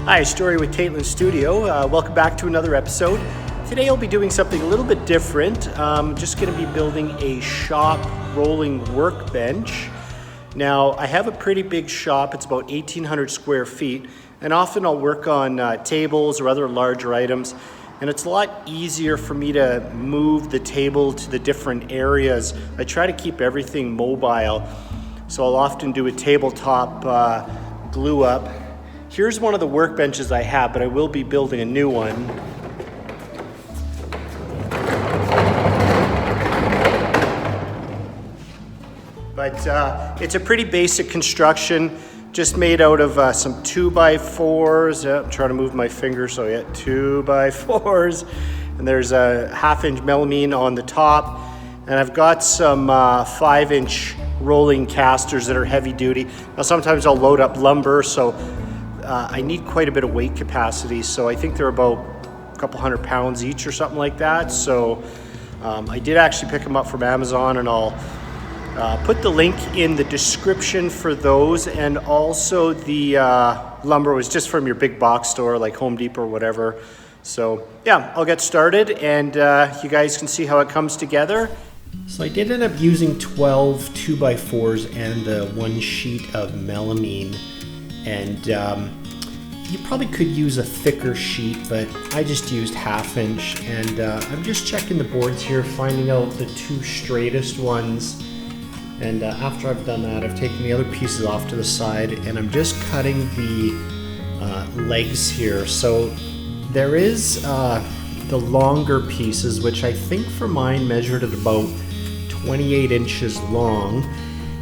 Hi, Story with Caitlin Studio. Welcome back to another episode. Today I'll be doing something a little bit different. Just going to be building a shop rolling workbench. Now, I have a pretty big shop. It's about 1,800 square feet, and often I'll work on tables or other larger items, and it's a lot easier for me to move the table to the different areas. I try to keep everything mobile, so I'll often do a tabletop glue up. Here's one of the workbenches I have, but I will be building a new one. But it's a pretty basic construction, just made out of some 2x4s. I'm trying to move my finger, so yeah, 2x4s. And there's a 1/2-inch melamine on the top. And I've got some 5-inch rolling casters that are heavy duty. Now sometimes I'll load up lumber, so I need quite a bit of weight capacity. So I think they're about a couple 100 pounds each or something like that. So I did actually pick them up from Amazon, and I'll put the link in the description for those. And also the lumber was just from your big box store like Home Depot or whatever. So yeah, I'll get started, and you guys can see how it comes together. So I did end up using 12 2x4s and one sheet of melamine. And you probably could use a thicker sheet, but I just used 1/2-inch. And I'm just checking the boards here, finding out the two straightest ones. And after I've done that, I've taken the other pieces off to the side, and I'm just cutting the legs here. So there is the longer pieces, which I think for mine measured at about 28 inches long.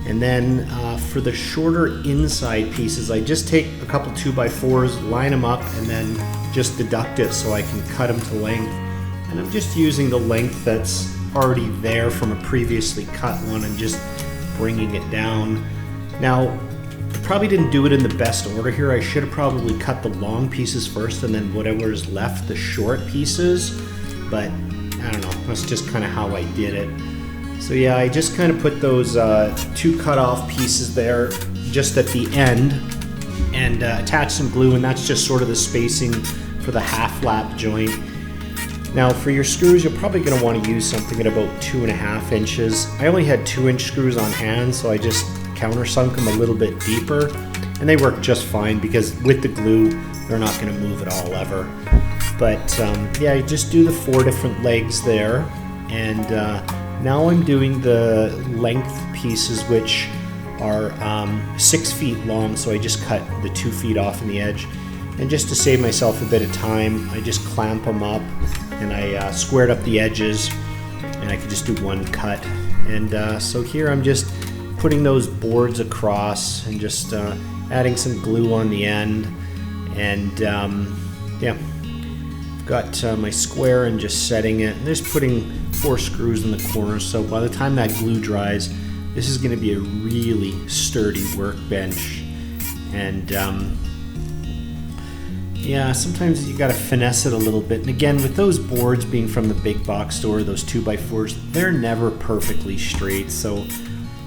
And then for the shorter inside pieces, I just take a couple 2x4s, line them up, and then just deduct it so I can cut them to length. And I'm just using the length that's already there from a previously cut one and just bringing it down. Now, I probably didn't do it in the best order here. I should have probably cut the long pieces first and then whatever is left, the short pieces. But I don't know, that's just kind of how I did it. So yeah, I just kind of put those two cut off pieces there just at the end and attach some glue, and that's just sort of the spacing for the half lap joint. Now for your screws, you're probably going to want to use something at about 2.5 inches. I only had 2-inch screws on hand, so I just countersunk them a little bit deeper, and they work just fine because with the glue, they're not going to move at all ever. But yeah, I just do the 4 different legs there, and now I'm doing the length pieces, which are 6 feet long, so I just cut the 2 feet off in the edge. And just to save myself a bit of time, I just clamp them up, and I squared up the edges, and I could just do one cut. And so here I'm just putting those boards across and just adding some glue on the end. And yeah, I've got my square and just setting it. And just putting 4 screws in the corners, so by the time that glue dries, this is going to be a really sturdy workbench. And yeah, sometimes you got to finesse it a little bit. And again, with those boards being from the big box store, those 2x4s, they're never perfectly straight. So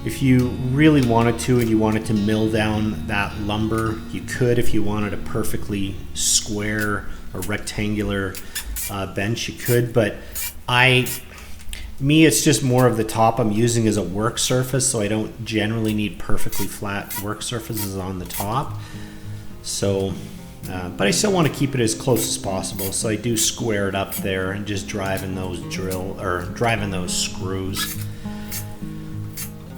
if you really wanted to and you wanted to mill down that lumber, you could. If you wanted a perfectly square or rectangular bench, you could. But it's just more of the top I'm using as a work surface, so I don't generally need perfectly flat work surfaces on the top. So, but I still want to keep it as close as possible, so I do square it up there and just driving those screws.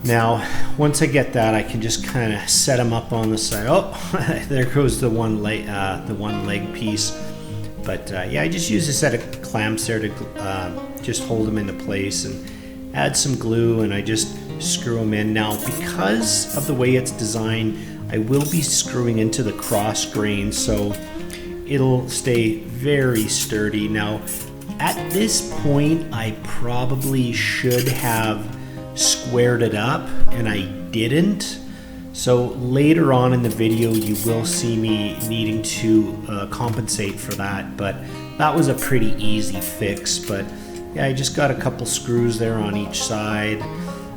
Now, once I get that, I can just kind of set them up on the side. Oh, there goes the one leg piece. But yeah, I just use a set of clamps there to just hold them into place and add some glue, and I just screw them in. Now, because of the way it's designed, I will be screwing into the cross grain, so it'll stay very sturdy. Now, at this point, I probably should have squared it up, and I didn't. So later on in the video, you will see me needing to compensate for that, but that was a pretty easy fix. But yeah, I just got a couple screws there on each side,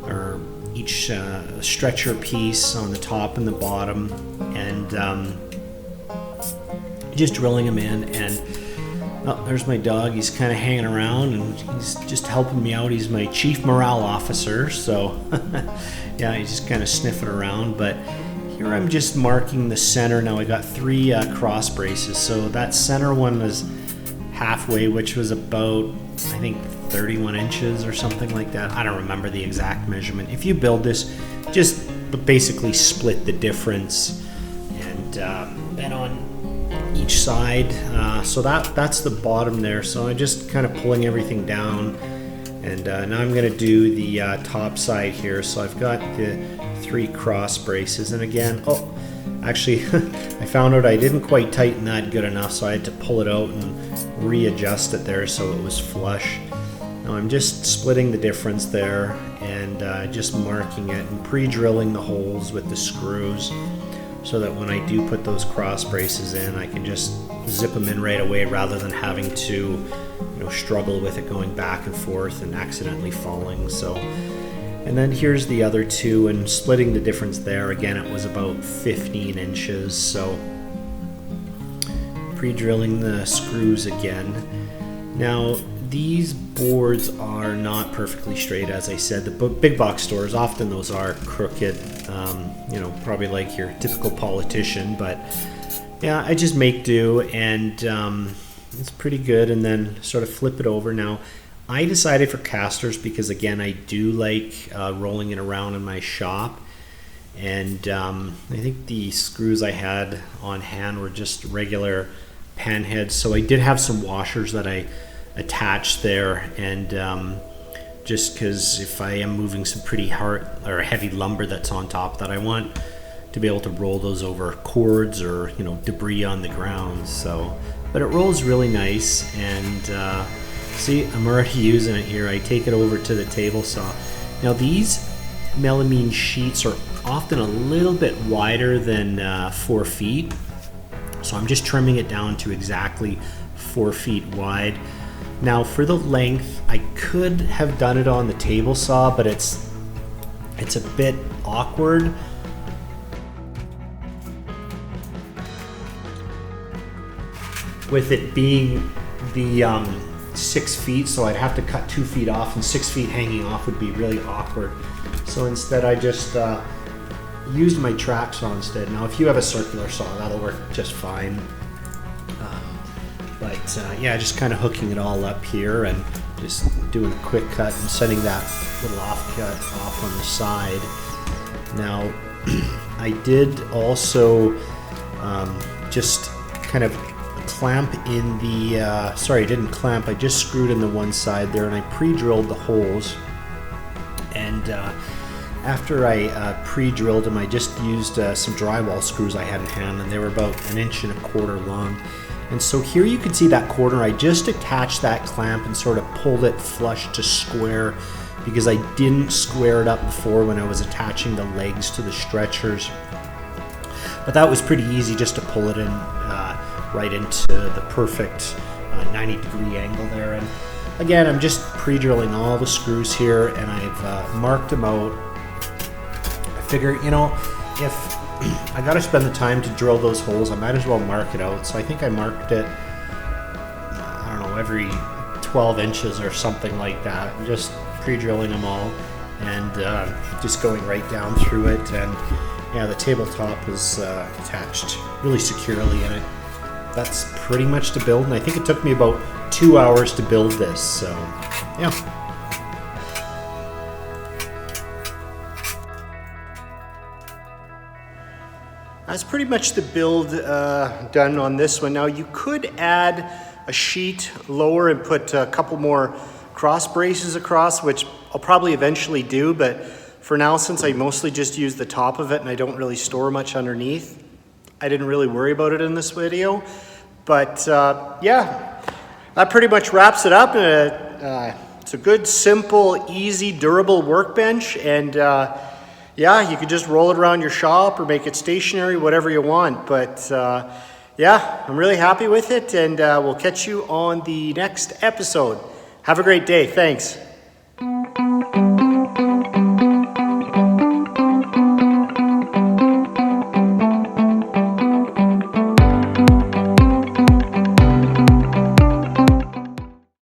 or each stretcher piece on the top and the bottom, and just drilling them in. And oh, there's my dog. He's kind of hanging around and he's just helping me out. He's my chief morale officer. So yeah, he's just kind of sniffing around. But here I'm just marking the center. Now I got 3 cross braces. So that center one was halfway, which was about, I think, 31 inches or something like that. I don't remember the exact measurement. If you build this, just basically split the difference, and then on each side. So that's the bottom there. So I'm just kind of pulling everything down, and now I'm going to do the top side here. So I've got the 3 cross braces, and again, oh, actually, I found out I didn't quite tighten that good enough, so I had to pull it out and readjust it there so it was flush. Now I'm just splitting the difference there and just marking it and pre-drilling the holes with the screws so that when I do put those cross braces in, I can just zip them in right away rather than having to, struggle with it going back and forth and accidentally falling. So, and then here's the other 2, and splitting the difference there. Again, it was about 15 inches. So pre-drilling the screws again. Now these boards are not perfectly straight, as I said. The big box stores, often those are crooked, probably like your typical politician, but yeah, I just make do, and it's pretty good. And then sort of flip it over. Now I decided for casters because, again, I do like rolling it around in my shop. And I think the screws I had on hand were just regular pan heads. So I did have some washers that I attached there. And just because if I am moving some pretty hard or heavy lumber that's on top, that I want to be able to roll those over cords or, debris on the ground. So, but it rolls really nice. And see, I'm already using it here. I take it over to the table saw. Now these melamine sheets are often a little bit wider than 4 feet. So I'm just trimming it down to exactly 4 feet wide. Now for the length, I could have done it on the table saw, but it's a bit awkward. With it being the 6 feet, so I'd have to cut 2 feet off, and 6 feet hanging off would be really awkward. So instead I just used my track saw instead. Now if you have a circular saw, that'll work just fine. Yeah, just kind of hooking it all up here and just doing a quick cut and setting that little offcut off on the side. Now I did also just kind of clamp in the, sorry, I didn't clamp, I just screwed in the one side there, and I pre-drilled the holes. And after I pre-drilled them, I just used some drywall screws I had in hand, and they were about 1.25 inches long. And so here you can see that corner, I just attached that clamp and sort of pulled it flush to square, because I didn't square it up before when I was attaching the legs to the stretchers. But that was pretty easy just to pull it in right into the perfect 90-degree angle there. And again, I'm just pre-drilling all the screws here, and I've marked them out. I figure, if I gotta spend the time to drill those holes, I might as well mark it out. So I think I marked it, I don't know, every 12 inches or something like that. I'm just pre-drilling them all and just going right down through it. And yeah, the tabletop is attached really securely in it. That's pretty much to build, and I think it took me about 2 hours to build this, so yeah. That's pretty much the build done on this one. Now you could add a sheet lower and put a couple more cross braces across, which I'll probably eventually do, but for now, since I mostly just use the top of it and I don't really store much underneath, I didn't really worry about it in this video. But yeah, that pretty much wraps it up. It's a good, simple, easy, durable workbench, and yeah, you could just roll it around your shop or make it stationary, whatever you want. But yeah, I'm really happy with it, and we'll catch you on the next episode. Have a great day. Thanks.